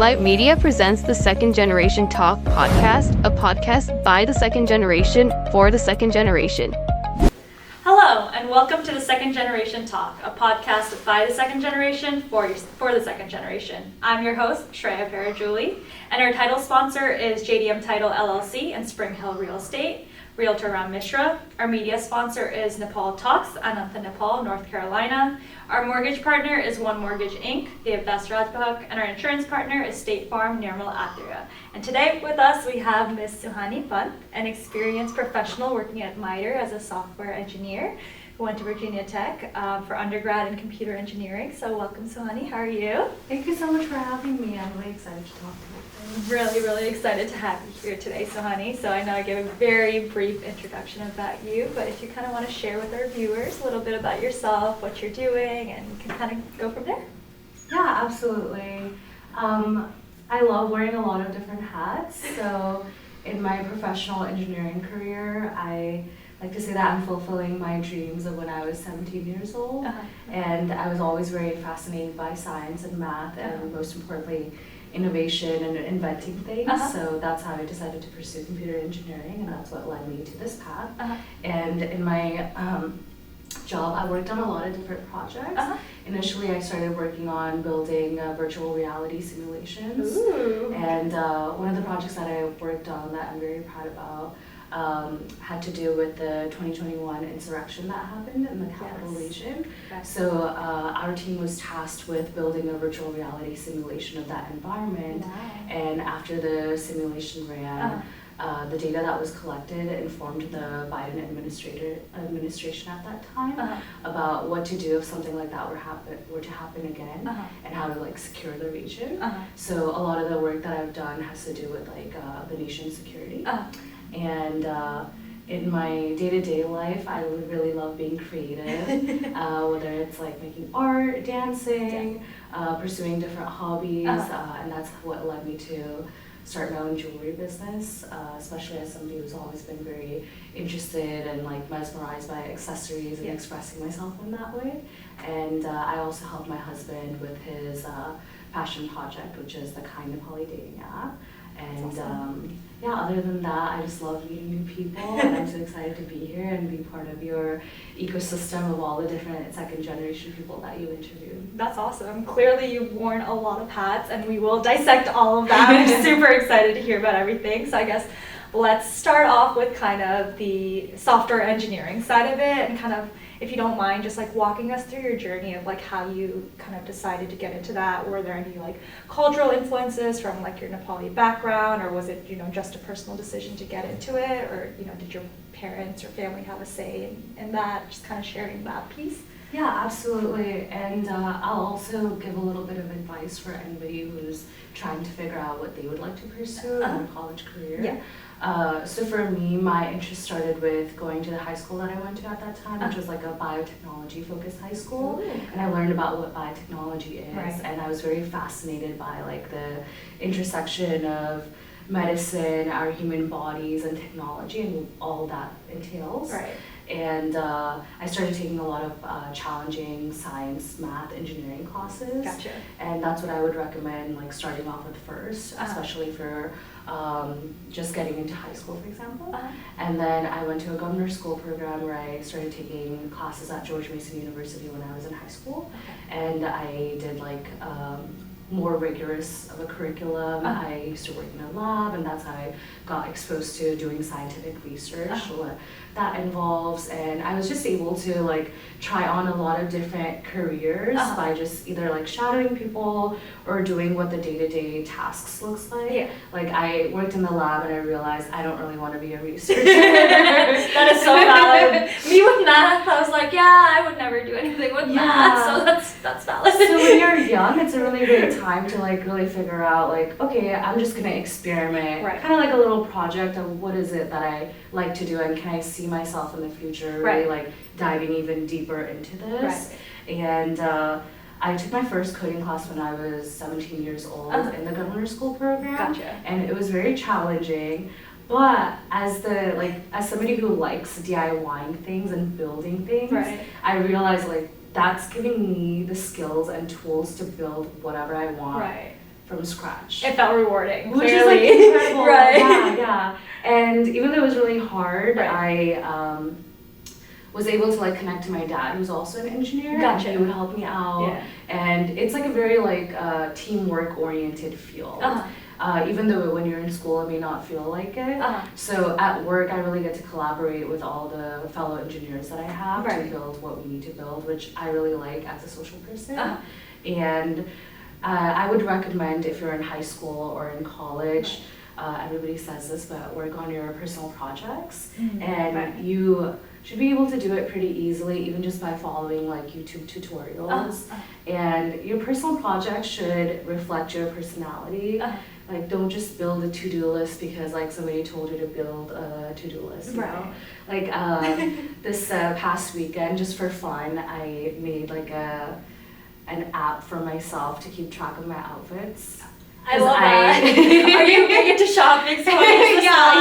Spotlight Media presents the Second Generation Talk podcast, a podcast by the second generation for the second generation. Hello, and welcome to the Second Generation Talk, a podcast by the second generation for the second generation. I'm your host, Shreya Parajuli, and our title sponsor is JDM Title LLC and Spring Hill Real Estate, Realtor Ram Mishra. Our media sponsor is Nepal Talks, Anantha, Nepal, North Carolina. Our mortgage partner is One Mortgage Inc., Devdas Rajbhak, and our insurance partner is State Farm Nirmal Athira. And today with us we have Ms. Suhani Pant, an experienced professional working at MITRE as a software engineer who went to Virginia Tech for undergrad in computer engineering. So welcome, Suhani. How are you? Thank you so much for having me. I'm really excited to talk to you. I'm really excited to have you here today, Suhani. So I know I gave a very brief introduction about you, but if you kind of want to share with our viewers a little bit about yourself, what you're doing, and you can kind of go from there. Yeah, absolutely. I love wearing a lot of different hats. So in my professional engineering career, I like to say that I'm fulfilling my dreams of when I was 17 years old. And I was always very fascinated by science and math, and most importantly, innovation and inventing things. So that's how I decided to pursue computer engineering, and that's what led me to this path. And in my job, I worked on a lot of different projects. Initially, I started working on building virtual reality simulations. And one of the projects that I worked on that I'm very proud about had to do with the 2021 insurrection that happened in the Capitol region. So our team was tasked with building a virtual reality simulation of that environment. And after the simulation ran, the data that was collected informed the Biden administration at that time about what to do if something like that were to happen again, and how to secure the region. So a lot of the work that I've done has to do with the nation's security. And in my day-to-day life, I would really love being creative, whether it's making art, dancing, pursuing different hobbies, and that's what led me to start my own jewelry business, especially as somebody who's always been very interested and mesmerized by accessories and expressing myself in that way. And I also helped my husband with his passion project, which is the Kind Nepali dating app. And other than that, I just love meeting new people, and I'm so excited to be here and be part of your ecosystem of all the different second generation people that you interviewed. That's awesome. Clearly you've worn a lot of hats, and we will dissect all of that. I'm super excited to hear about everything. So I guess let's start off with kind of the software engineering side of it, and kind of, if you don't mind, just walking us through your journey of how you kind of decided to get into that. Were there any cultural influences from your Nepali background, or was it just a personal decision to get into it, or did your parents or family have a say in that? Just kind of sharing that piece. Yeah, absolutely. And I'll also give a little bit of advice for anybody who's trying to figure out what they would like to pursue in their college career. So for me, my interest started with going to the high school that I went to at that time, which was a biotechnology focused high school. And I learned about what biotechnology is, and I was very fascinated by the intersection of medicine, our human bodies, and technology, and all that entails. And I started taking a lot of challenging science, math, engineering classes. And that's what I would recommend starting off with first, especially for just getting into high school, for example. And then I went to a governor's school program where I started taking classes at George Mason University when I was in high school. And I did more rigorous of a curriculum. I used to work in a lab, and that's how I got exposed to doing scientific research, what that involves. And I was just able to try on a lot of different careers by just either shadowing people or doing what the day-to-day tasks looks like. I worked in the lab, and I realized I don't really want to be a researcher. That is so valid. Me with math, I was I would never do anything with math, so that's valid. So when you're young, it's a really great time to really figure out okay, I'm just gonna experiment, kind of a little project of what is it that I like to do, and can I see myself in the future really diving even deeper into this. And I took my first coding class when I was 17 years old in the governor's school program. And it was very challenging. But as somebody who likes DIYing things and building things, I realized that's giving me the skills and tools to build whatever I want from scratch. It felt rewarding, Which clearly. is like incredible. Right. Yeah. And even though it was really hard, Right. I was able to like connect to my dad, who's also an engineer. Gotcha. And he would help me out. Yeah. And it's like a very like teamwork oriented field. Even though when you're in school it may not feel like it. So at work I really get to collaborate with all the fellow engineers that I have to build what we need to build, which I really like as a social person. And I would recommend if you're in high school or in college, everybody says this, but work on your personal projects. And you should be able to do it pretty easily, even just by following like YouTube tutorials. And your personal project should reflect your personality. Like, don't just build a to-do list because like somebody told you to build a to-do list, you know? Like this past weekend, just for fun, I made like an app for myself to keep track of my outfits. I love that. Are you big into shopping? So yeah.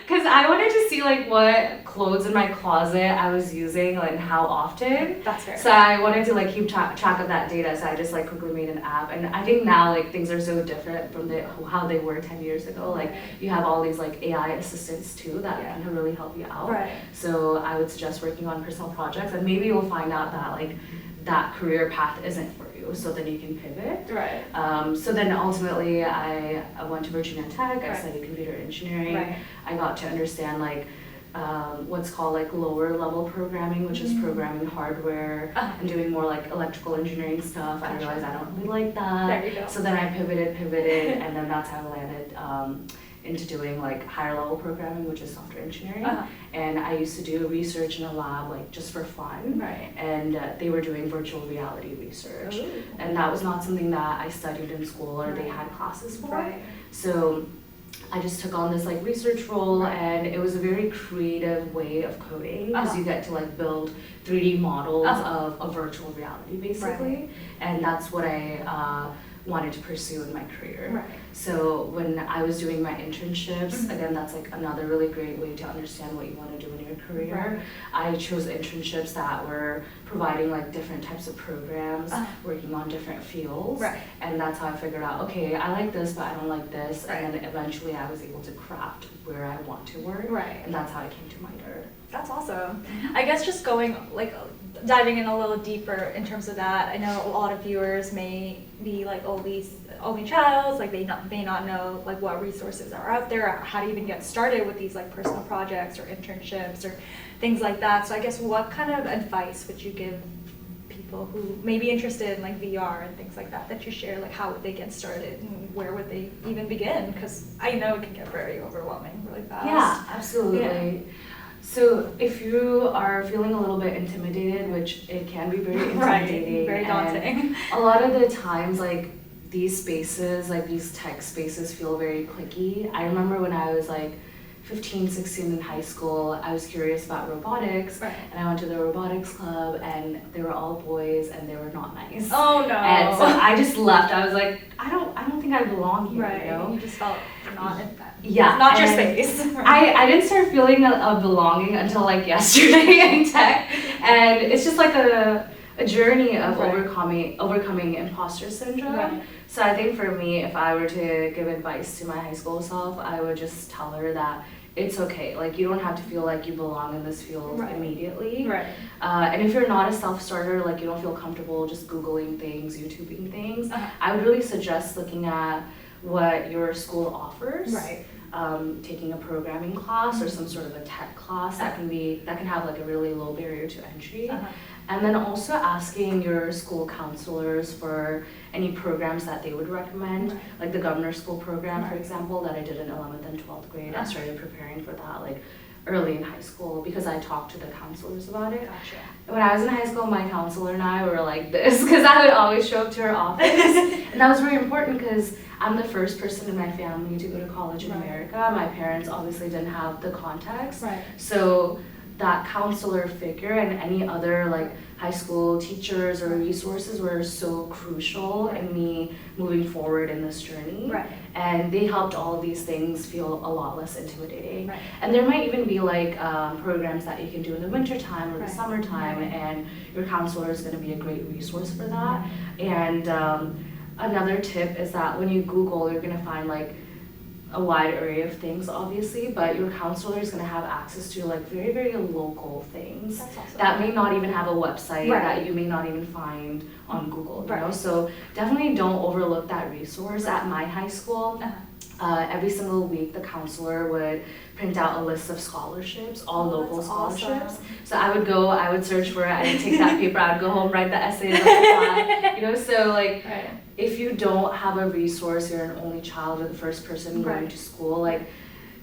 Because I wanted to see like what clothes in my closet I was using and how often. That's fair. So I wanted to like keep track of that data. So I just like quickly made an app. And I think now like things are so different from how they were 10 years ago. Like you have all these like AI assistants too that can really help you out. So I would suggest working on personal projects, and maybe you'll find out that like that career path isn't for you, so then you can pivot. So then ultimately I went to Virginia Tech. I studied computer engineering. I got to understand like what's called like lower level programming, which is programming hardware and doing more like electrical engineering stuff. I realized I don't really like that. There you go. So then I pivoted, and then that's how I landed into doing like higher level programming, which is software engineering. And I used to do research in a lab like just for fun. And they were doing virtual reality research. And that was not something that I studied in school or they had classes for. So I just took on this like research role, and it was a very creative way of coding because you get to like build 3D models of a virtual reality basically. And that's what I wanted to pursue in my career. So when I was doing my internships, again, that's like another really great way to understand what you want to do in your career. I chose internships that were providing like different types of programs, working on different fields. And that's how I figured out, okay, I like this, but I don't like this. And then eventually I was able to craft where I want to work. And that's how I came to MITRE. That's awesome. I guess just going like diving in a little deeper in terms of that, I know a lot of viewers may be like only child, like they may not know like what resources are out there, or how to even get started with these like personal projects or internships or things like that. So I guess what kind of advice would you give people who may be interested in like VR and things like that you share, like how would they get started and where would they even begin? Because I know it can get very overwhelming really fast. Yeah, absolutely. So if you are feeling a little bit intimidated, which it can be very intimidating, very daunting. A lot of the times, like these spaces, like these tech spaces feel very cliquey. I remember when I was like 15, 16 in high school, I was curious about robotics, and I went to the robotics club, and they were all boys, and they were not nice. Oh no! And so I just left. I was like, I don't think I belong here. You know? You just felt not in that. Yeah, not your space. I didn't start feeling a belonging until like yesterday in tech, and it's just like a journey of overcoming imposter syndrome. So I think for me, if I were to give advice to my high school self, I would just tell her that it's okay. Like you don't have to feel like you belong in this field immediately. And if you're not a self-starter, like you don't feel comfortable just Googling things, YouTubing things, I would really suggest looking at what your school offers. Taking a programming class or some sort of a tech class that can have like a really low barrier to entry. And then also asking your school counselors for any programs that they would recommend, like the governor's school program, for example, that I did in 11th and 12th grade. I started preparing for that like early in high school because I talked to the counselors about it. When I was in high school, my counselor and I were like this because I would always show up to her office. And that was very important because I'm the first person in my family to go to college in America. My parents obviously didn't have the context. So that counselor figure and any other like high school teachers or resources were so crucial in me moving forward in this journey. And they helped all of these things feel a lot less intimidating. And there might even be like programs that you can do in the wintertime or the summertime, and your counselor is going to be a great resource for that. And another tip is that when you Google, you're gonna find like a wide array of things, obviously, but your counselor is gonna have access to like very, very local things That's awesome. that may not even have a website, Right. that you may not even find on Google, you know? Right. So definitely don't overlook that resource. At my high school, every single week the counselor would print out a list of scholarships, all local That's scholarships. awesome. So I would search for it, I would take that paper, I'd go home, write the essays, apply, you know, so like, Right. if you don't have a resource, you're an only child or the first person going Right. to school, like,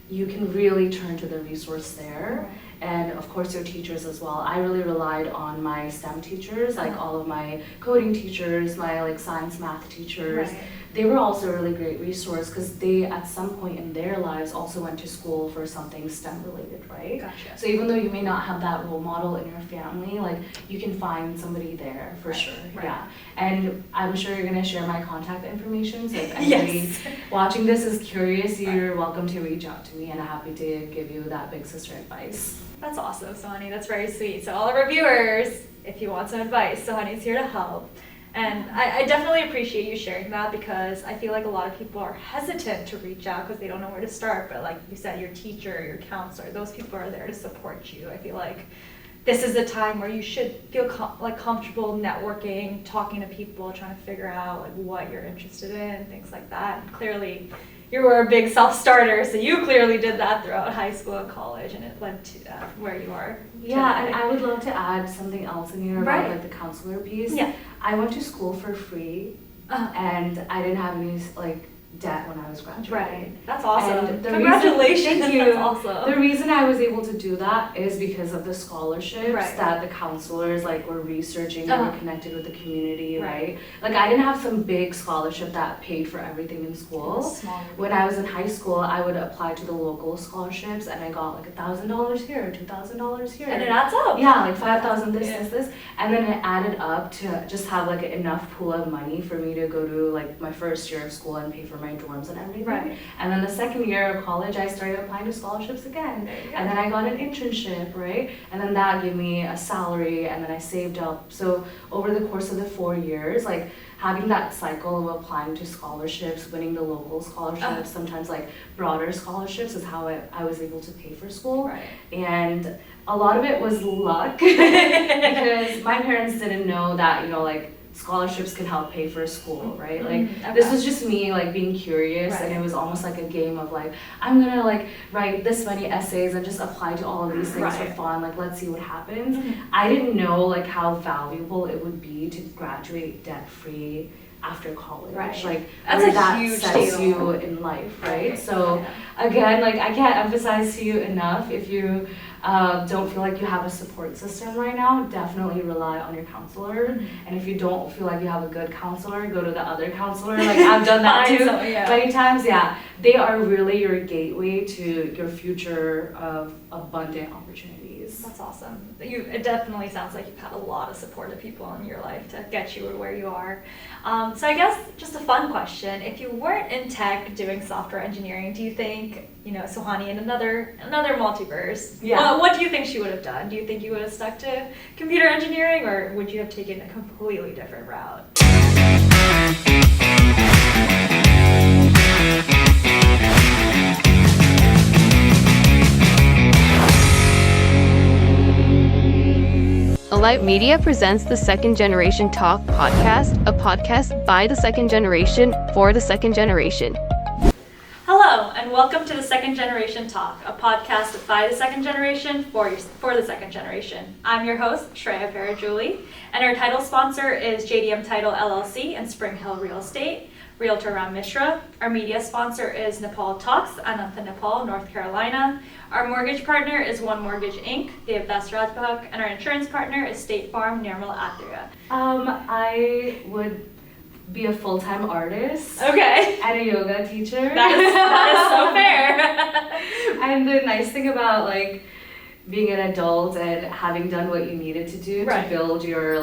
you can really turn to the resource there. Right. And of course your teachers as well. I really relied on my STEM teachers, like all of my coding teachers, my like science, math teachers. Right. They were also a really great resource because they at some point in their lives also went to school for something STEM related, right? Gotcha. So even though you may not have that role model in your family, like you can find somebody there for Right, sure. right. Yeah. And I'm sure you're gonna share my contact information. So if anybody Yes. watching this is curious, you're welcome to reach out to me and I'm happy to give you that big sister advice. That's awesome, Suhani. That's very sweet. So all of our viewers, if you want some advice, Suhani's here to help. And I definitely appreciate you sharing that because I feel like a lot of people are hesitant to reach out because they don't know where to start. But like you said, your teacher, your counselor, those people are there to support you. I feel like this is a time where you should feel comfortable networking, talking to people, trying to figure out like what you're interested in, things like that. And clearly, you were a big self-starter, so you clearly did that throughout high school and college, and it led to where you are. Yeah, today. and I would love to add something else in here about Right. like the counselor piece. Yeah. I went to school for free and I didn't have any like debt when I was graduating. Right. That's awesome. And the Congratulations. Reason, thank you. That's awesome. The reason I was able to do that is because of the scholarships Right. that the counselors like were researching and were connected with the community, Right. right? Like I didn't have some big scholarship that paid for everything in school. Small. When I was in high school, I would apply to the local scholarships and I got like $1,000 here, $2,000 here. And it adds up. Yeah, like 5,000 this, Yeah. this, and then it added up to just have like enough pool of money for me to go to like my first year of school and pay for my dorms and everything. Right. And then the second year of college, I started applying to scholarships again. There you go. And then I got an internship, right? And then that gave me a salary and then I saved up. So over the course of the 4 years, like having that cycle of applying to scholarships, winning the local scholarships, sometimes like broader scholarships is how I was able to pay for school. Right. And a lot of it was luck because my parents didn't know that, you know, like scholarships can help pay for school, right? Like Okay. this was just me like being curious Right. and it was almost like a game of like, I'm gonna like write this many essays and just apply to all of these things for Right. fun, like let's see what happens. Mhm. I didn't know like how valuable it would be to graduate debt-free after college. Right. Like That's where a that huge sets deal. you in life, right? So Yeah. again, like I can't emphasize to you enough, if you don't feel like you have a support system right now, definitely rely on your counselor. Mhm. And if you don't feel like you have a good counselor, go to the other counselor. Like I've done that Find too someone, yeah. many times. Yeah, they are really your gateway to your future of abundant opportunities. That's awesome. It definitely sounds like you've had a lot of supportive people in your life to get you where you are. So I guess just a fun question: if you weren't in tech doing software engineering, do you think Suhani in another multiverse? Yeah. What do you think she would have done? Do you think you would have stuck to computer engineering, or would you have taken a completely different route? Alight Media presents the Second Generation Talk podcast, a podcast by the second generation for the second generation. Hello, and welcome to the Second Generation Talk, a podcast by the second generation for the second generation. I'm your host, Shreya Parajuli, and our title sponsor is JDM Title LLC and Spring Hill Real Estate, Realtor Ram Mishra. Our media sponsor is Nepal Talks, Anantha, Nepal, North Carolina. Our mortgage partner is One Mortgage Inc., the Best Rajbahak, and our insurance partner is State Farm, Nirmal Athria. I would be a full-time artist. Okay. And a yoga teacher. That is so fair. And the nice thing about like being an adult and having done what you needed to do Right. to build your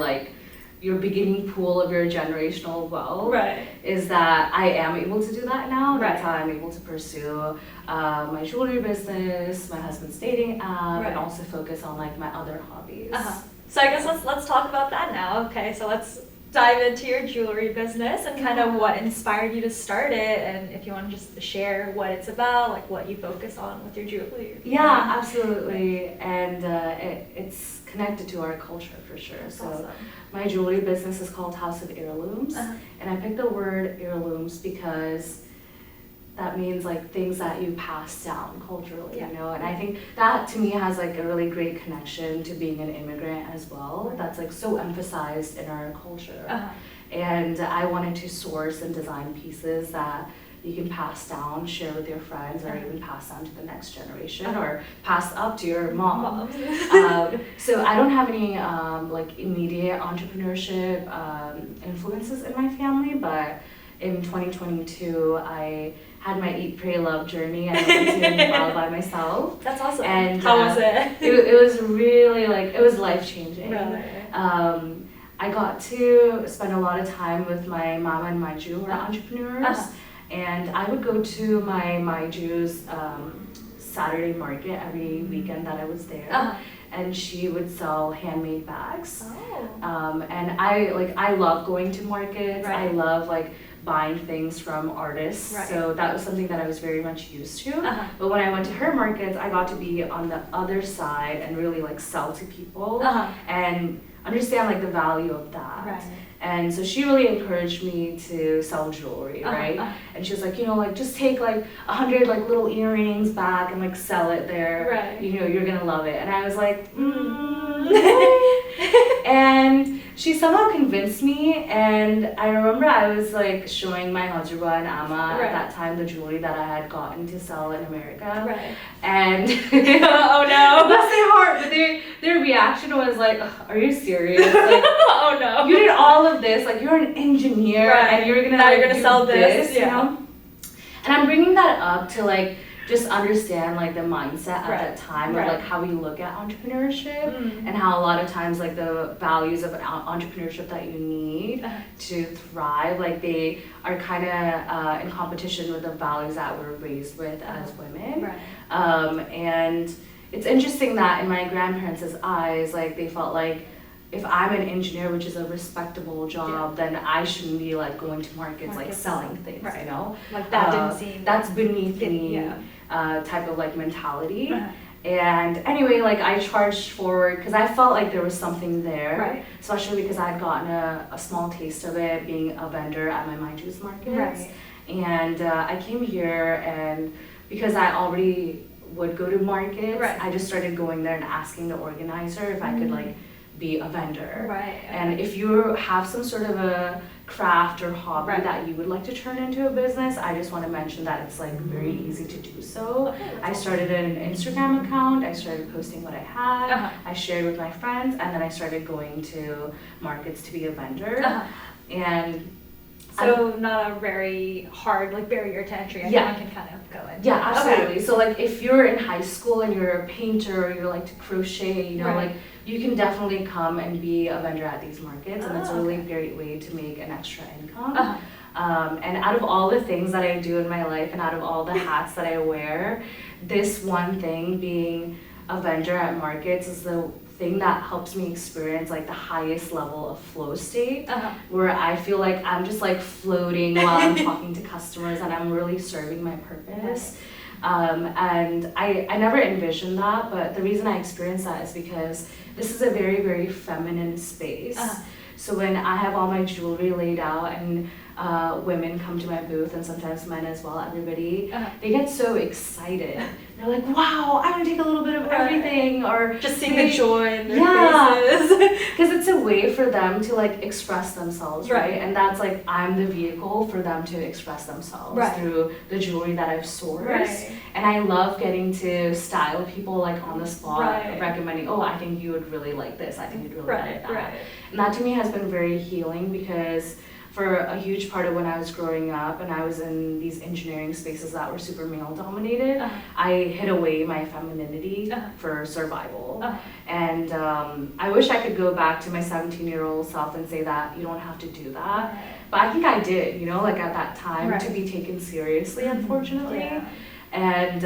beginning pool of your generational wealth Right. is that I am able to do that now. Right. That's how I'm able to pursue my jewelry business, my husband's dating app, Right. and also focus on like my other hobbies. So I guess let's talk about that now. Okay, so let's dive into your jewelry business and kind of what inspired you to start it, and if you want to just share what it's about, like what you focus on with your jewelry. Yeah, absolutely. And it's connected to our culture for sure. That's so awesome. my jewelry business is called House of Heirlooms. And I picked the word heirlooms because that means like things that you pass down culturally, you know, and I think that to me has like a really great connection to being an immigrant as well. That's like so emphasized in our culture. And I wanted to source and design pieces that you can pass down, share with your friends, or even pass down to the next generation, or pass up to your mom. So I don't have any like immediate entrepreneurship influences in my family, but in 2022, I had my Eat, Pray, Love journey. I went to Nepal by myself. That's awesome. And how was it? It was really like, it was life-changing. Really? I got to spend a lot of time with my mama and my Jew, who are entrepreneurs. And I would go to my Jew's Saturday market every weekend that I was there. And she would sell handmade bags. And I love going to markets. I love like buying things from artists. So that was something that I was very much used to. But when I went to her markets, I got to be on the other side and really like sell to people and understand like the value of that. And so she really encouraged me to sell jewelry, right? And she was like, you know, like just take like 100 like little earrings back and like sell it there. You know, you're gonna love it. And I was like, and she somehow convinced me. And I remember I was like showing my husband and Amma at that time the jewelry that I had gotten to sell in America. And oh no, bless their heart, but their reaction was like, are you serious? Like, oh no, you did all of this, like you're an engineer and you're gonna now like, you're gonna sell this, you know? And I'm bringing that up to like just understand like the mindset at that time of like how we look at entrepreneurship and how a lot of times like the values of entrepreneurship that you need to thrive, like they are kind of in competition with the values that we're raised with as women. And it's interesting that in my grandparents' eyes, like they felt like if I'm an engineer, which is a respectable job, then I shouldn't be like going to markets like selling things, you know? Like that didn't seem... That's beneath me type of like mentality. And anyway, like I charged forward because I felt like there was something there, especially because I had gotten a small taste of it being a vendor at my Juice markets. And I came here, and because I already would go to markets, I just started going there and asking the organizer if I could like be a vendor. And if you have some sort of a craft or hobby that you would like to turn into a business, I just want to mention that it's like very easy to do so. I started an Instagram account, I started posting what I had, I shared with my friends, and then I started going to markets to be a vendor. And so not a very hard like barrier to entry. Anyone can kind of go in. Yeah, absolutely. So like if you're in high school and you're a painter or you like to crochet, you know, like you can definitely come and be a vendor at these markets, and it's a really great way to make an extra income. And out of all the things that I do in my life and out of all the hats that I wear, this one thing, being a vendor at markets, is the thing that helps me experience like the highest level of flow state, where I feel like I'm just like floating while I'm talking to customers and I'm really serving my purpose. And I never envisioned that, but the reason I experienced that is because this is a very, very feminine space. So when I have all my jewelry laid out and women come to my booth, and sometimes men as well, everybody, they get so excited. They're like, wow, I want to take a little bit of everything, or just seeing the joy in their faces. Because it's a way for them to like express themselves, right? And that's like, I'm the vehicle for them to express themselves through the jewelry that I've sourced. And I love getting to style people like on the spot, recommending, oh, I think you would really like this, I think you'd really like that. And that to me has been very healing, because for a huge part of when I was growing up and I was in these engineering spaces that were super male dominated, I hid away my femininity for survival. And I wish I could go back to my 17-year-old self and say that you don't have to do that. But I think I did, you know, like at that time, to be taken seriously, unfortunately. And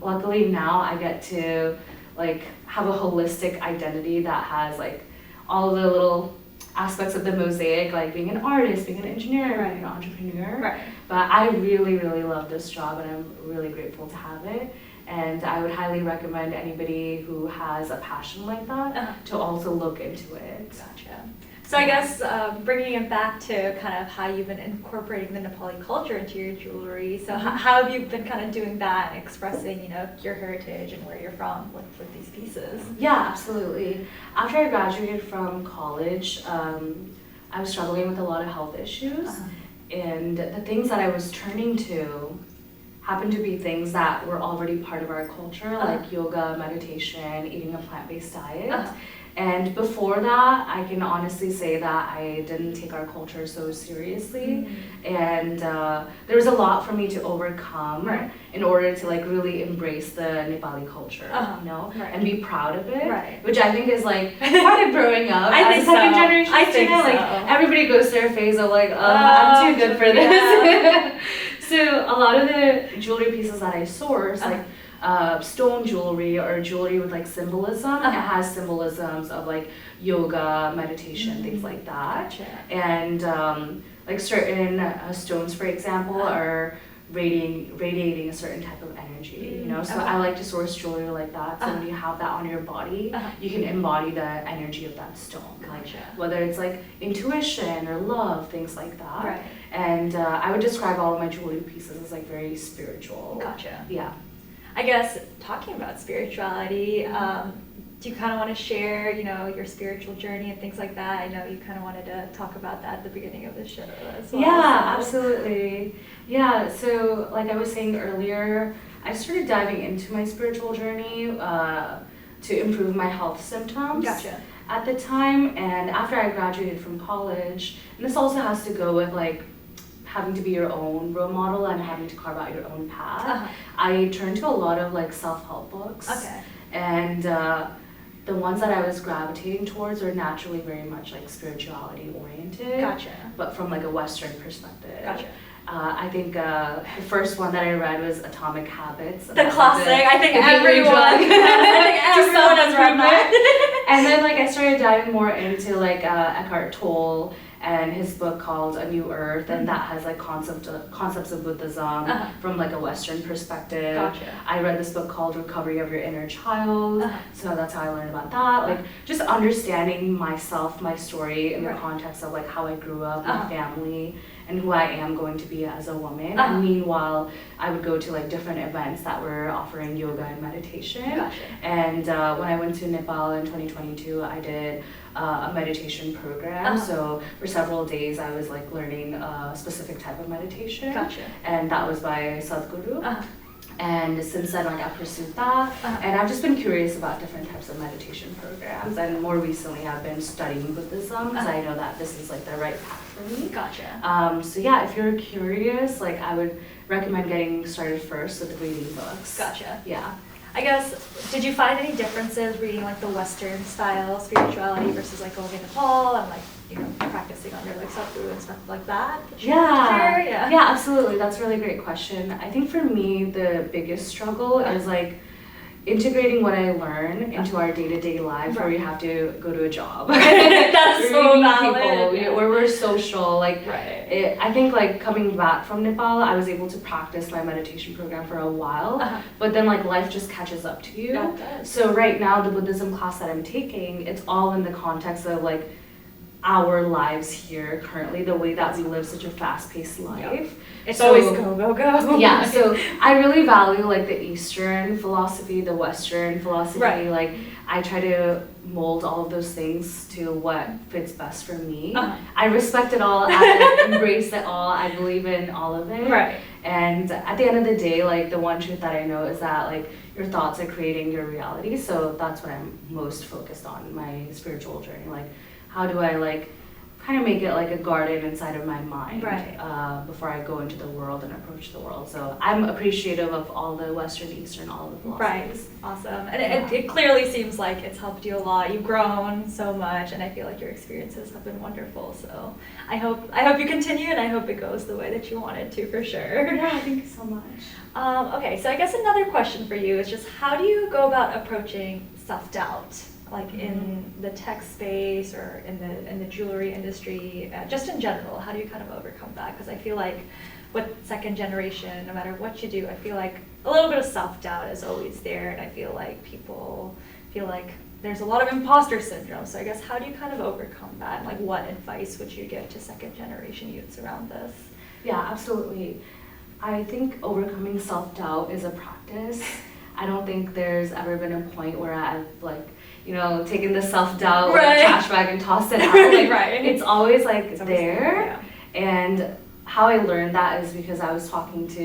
luckily now I get to like have a holistic identity that has like all the little aspects of the mosaic, like being an artist, being an engineer, Right. being an entrepreneur. Right. But I really, really love this job, and I'm really grateful to have it. And I would highly recommend anybody who has a passion like that to also look into it. Gotcha. So I guess bringing it back to kind of how you've been incorporating the Nepali culture into your jewelry. So how have you been kind of doing that and expressing, your heritage and where you're from with these pieces? Yeah, absolutely. After I graduated from college, I was struggling with a lot of health issues, and the things that I was turning to happened to be things that were already part of our culture, like yoga, meditation, eating a plant-based diet. And before that, I can honestly say that I didn't take our culture so seriously, and there was a lot for me to overcome in order to like really embrace the Nepali culture, and be proud of it, which I think is like part of growing up. I as think a second so. generation I think student, so. like everybody goes through a phase of like, I'm too good for this. So a lot of the jewelry pieces that I source, like stone jewelry or jewelry with like symbolism, it has symbolisms of like yoga, meditation, things like that. Gotcha. And like certain stones, for example, are radiating a certain type of energy, so I like to source jewelry like that, so when you have that on your body, you can embody the energy of that stone, like whether it's like intuition or love, things like that. Right. And I would describe all of my jewelry pieces as like very spiritual. Gotcha. Yeah. I guess talking about spirituality, do you kind of want to share, your spiritual journey and things like that? I know you kind of wanted to talk about that at the beginning of the show as well. Yeah, absolutely. Yeah, so like I was saying earlier, I started diving into my spiritual journey to improve my health symptoms. Gotcha. At the time, and after I graduated from college, and this also has to go with like having to be your own role model and having to carve out your own path. I turned to a lot of like self-help books. Okay. And the ones that I was gravitating towards were naturally very much like spirituality oriented. Gotcha. But from like a Western perspective. Gotcha. I think the first one that I read was Atomic Habits. The classic. I think everyone. I think everyone has read that. And then like I started diving more into like Eckhart Tolle and his book called A New Earth, and that has like concepts of Buddhism from like a Western perspective. Gotcha. I read this book called Recovery of Your Inner Child, so that's how I learned about that. Like just understanding myself, my story in the context of like how I grew up, my family, and who I am going to be as a woman. And meanwhile, I would go to like different events that were offering yoga and meditation. Gotcha. And when I went to Nepal in 2022, I did a meditation program. So for several days, I was like learning a specific type of meditation. Gotcha. And that was by Sadhguru. And since then, like I pursued that, and I've just been curious about different types of meditation programs. And more recently, I've been studying Buddhism because I know that this is like the right path for me. Gotcha. So yeah, if you're curious, like I would recommend getting started first with the reading books. Gotcha. Yeah. I guess, did you find any differences reading like the Western style spirituality versus like going to Nepal and like, practicing under like Sadhguru and stuff like that? Yeah, absolutely. That's a really great question. I think for me, the biggest struggle is like integrating what I learn into our day-to-day lives where we have to go to a job. That's so valid. People, where we're social. Like, I think like coming back from Nepal, I was able to practice my meditation program for a while, but then like life just catches up to you. That does. So right now, the Buddhism class that I'm taking, it's all in the context of like our lives here currently, the way that we live such a fast-paced life. It's always go, go, go. Yeah, so I really value like the Eastern philosophy, the Western philosophy. Like I try to mold all of those things to what fits best for me. I respect it all, I embrace it all, I believe in all of it. Right. And at the end of the day, like the one truth that I know is that like your thoughts are creating your reality. So that's what I'm most focused on in my spiritual journey. Like how do I like kind of make it like a garden inside of my mind before I go into the world and approach the world. So I'm appreciative of all the Western, Eastern, all of the philosophies. Right, awesome. And it clearly seems like it's helped you a lot. You've grown so much, and I feel like your experiences have been wonderful. So I hope you continue, and I hope it goes the way that you want it to, for sure. Yeah, thank you so much. Okay, so I guess another question for you is just how do you go about approaching self-doubt? like in the tech space or in the jewelry industry, just in general? How do you kind of overcome that? Because I feel like with second generation, no matter what you do, I feel like a little bit of self-doubt is always there, and I feel like people feel like there's a lot of imposter syndrome. So I guess how do you kind of overcome that? And like what advice would you give to second generation youths around this? Yeah, absolutely. I think overcoming self-doubt is a practice. I don't think there's ever been a point where I've like, taken the self-doubt Right. trash bag and tossed it out. Like, Right. It's always like It's always there. And how I learned that is because I was talking to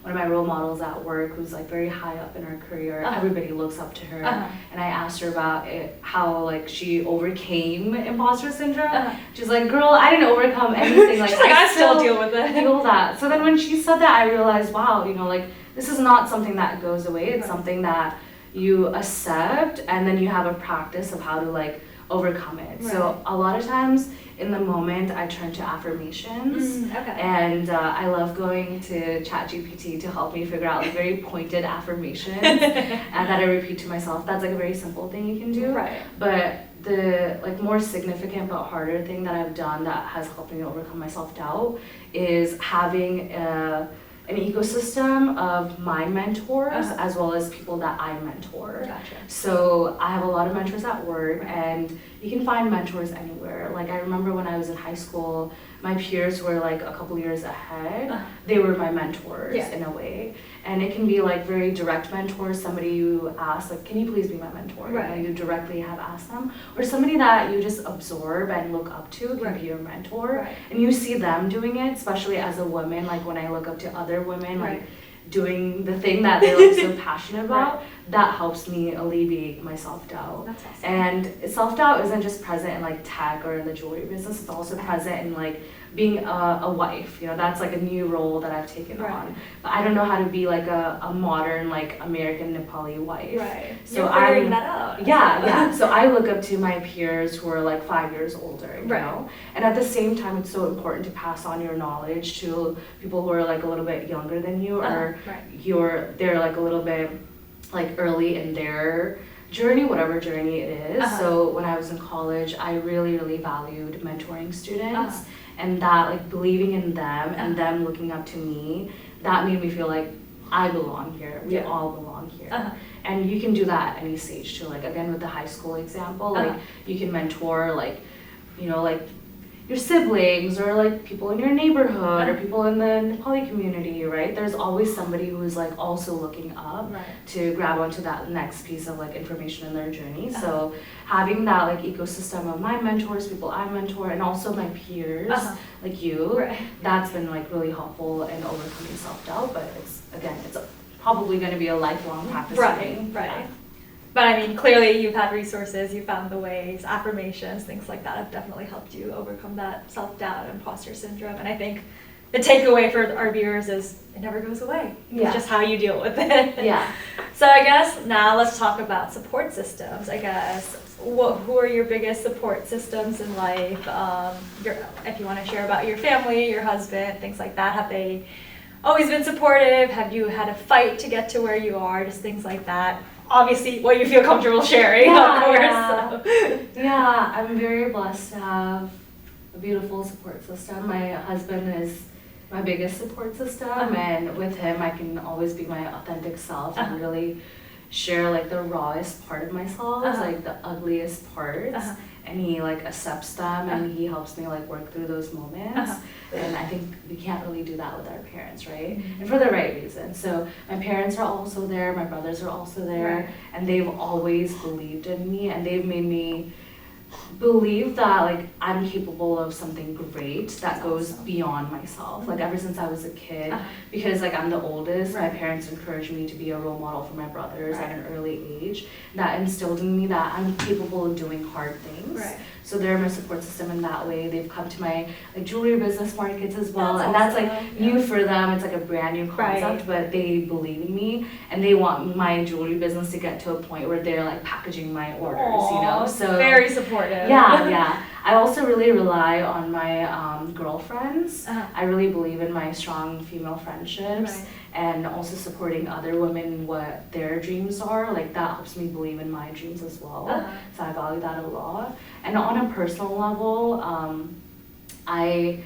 one of my role models at work who's like very high up in her career. Everybody looks up to her. And I asked her about how like she overcame imposter syndrome. She's like, girl, I didn't overcome anything. Like, She's like, I still deal with it. Feel that. So then when she said that, I realized, wow, like this is not something that goes away. It's something that you accept, and then you have a practice of how to like overcome it. Right. So a lot of times in the moment I turn to affirmations. Okay. And I love going to ChatGPT to help me figure out like very pointed affirmations and that I repeat to myself. That's like a very simple thing you can do. Right. But the like more significant but harder thing that I've done that has helped me overcome my self-doubt is having an ecosystem of my mentors as well as people that I mentor. Gotcha. So I have a lot of mentors at work, and you can find mentors anywhere. Like I remember when I was in high school, my peers were like a couple years ahead. They were my mentors in a way. And it can be like very direct mentors, somebody you ask, like, can you please be my mentor? Right. And you directly have asked them. Or somebody that you just absorb and look up to can be your mentor. Right. And you see them doing it, especially as a woman, like when I look up to other women, like doing the thing that they're like so passionate about, that helps me alleviate my self-doubt. That's awesome. And self-doubt isn't just present in like tech or in the jewelry business, it's also present in like being a wife. That's like a new role that I've taken on. But I don't know how to be like a modern like American Nepali wife. Right. So You're figuring that out. Yeah. So I look up to my peers who are like 5 years older, you know? And at the same time, it's so important to pass on your knowledge to people who are like a little bit younger than you, or they're like a little bit like early in their journey, whatever journey it is. So when I was in college, I really, really valued mentoring students. And that like believing in them and them looking up to me, that made me feel like I belong here. We all belong here. And you can do that at any stage too. Like again with the high school example, like you can mentor like, like your siblings or like people in your neighborhood or people in the Nepali community, right? There's always somebody who's like also looking up to grab onto that next piece of like information in their journey. So having that like ecosystem of my mentors, people I mentor, and also my peers like you, that's been like really helpful in overcoming self-doubt. But it's probably going to be a lifelong practice. Right. But I mean, clearly you've had resources, you found the ways, affirmations, things like that have definitely helped you overcome that self-doubt, imposter syndrome. And I think the takeaway for our viewers is it never goes away. It's just how you deal with it. So I guess now let's talk about support systems. I guess who are your biggest support systems in life? If you want to share about your family, your husband, things like that. Have they always been supportive? Have you had a fight to get to where you are? Just things like that. Obviously, what you feel comfortable sharing, of course. Yeah, I'm very blessed to have a beautiful support system. My husband is my biggest support system, and with him, I can always be my authentic self and really share like the rawest part of myself, like the ugliest parts. And he like accepts them and he helps me like work through those moments. And I think we can't really do that with our parents, right? And for the right reason. So my parents are also there, my brothers are also there, and they've always believed in me, and they've made me believe that like I'm capable of something great that goes beyond myself. Like ever since I was a kid, because like I'm the oldest, my parents encouraged me to be a role model for my brothers at an early age. That instilled in me that I'm capable of doing hard things. So they're my support system in that way. They've come to my like jewelry business markets as well, and that's like new for them. It's like a brand new concept, but they believe in me, and they want my jewelry business to get to a point where they're like packaging my orders. So very supportive. Yeah. I also really rely on my girlfriends. Uh-huh. I really believe in my strong female friendships. Right. And also supporting other women what their dreams are, like that helps me believe in my dreams as well. Uh-huh. So I value that a lot. And on a personal level, I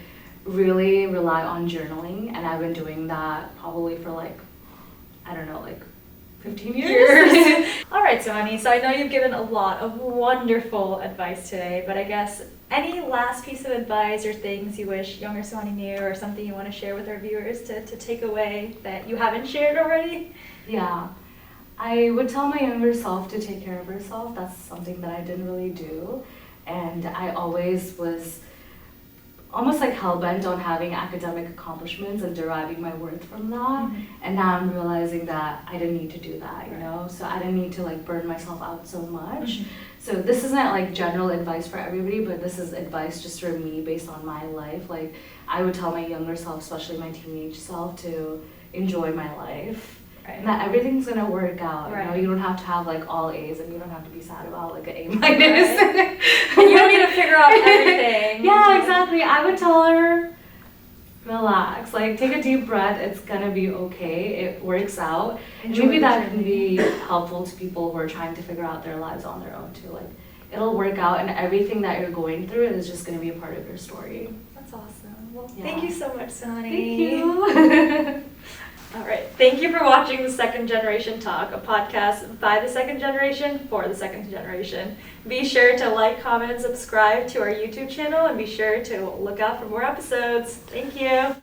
really rely on journaling, and I've been doing that probably for like, I don't know, like 15 years. All right, Suhani, so I know you've given a lot of wonderful advice today, but I guess any last piece of advice or things you wish younger Suhani knew, or something you want to share with our viewers to take away that you haven't shared already? Yeah, I would tell my younger self to take care of herself. That's something that I didn't really do, and I always was almost like hell-bent on having academic accomplishments and deriving my worth from that. Mhm. And now I'm realizing that I didn't need to do that, you Right. know? So I didn't need to like burn myself out so much. Mhm. So this isn't like general advice for everybody, but this is advice just for me based on my life. Like I would tell my younger self, especially my teenage self, to enjoy my life. Right. And that everything's gonna work out. You know, Right. you don't have to have like all A's, and you don't have to be sad about like an A minus. Right. And you don't need to figure out everything. Yeah, exactly. I would tell her, relax, like take a deep breath. It's gonna be okay. It works out. Enjoy Maybe the that can journey. be helpful to people who are trying to figure out their lives on their own too. Like it'll work out, and everything that you're going through is just gonna be a part of your story. That's awesome. Well, Yeah. thank you so much, Suhani. Thank you. All right. Thank you for watching The Second Generation Talk, a podcast by the second generation for the second generation. Be sure to like, comment, and subscribe to our YouTube channel, and be sure to look out for more episodes. Thank you.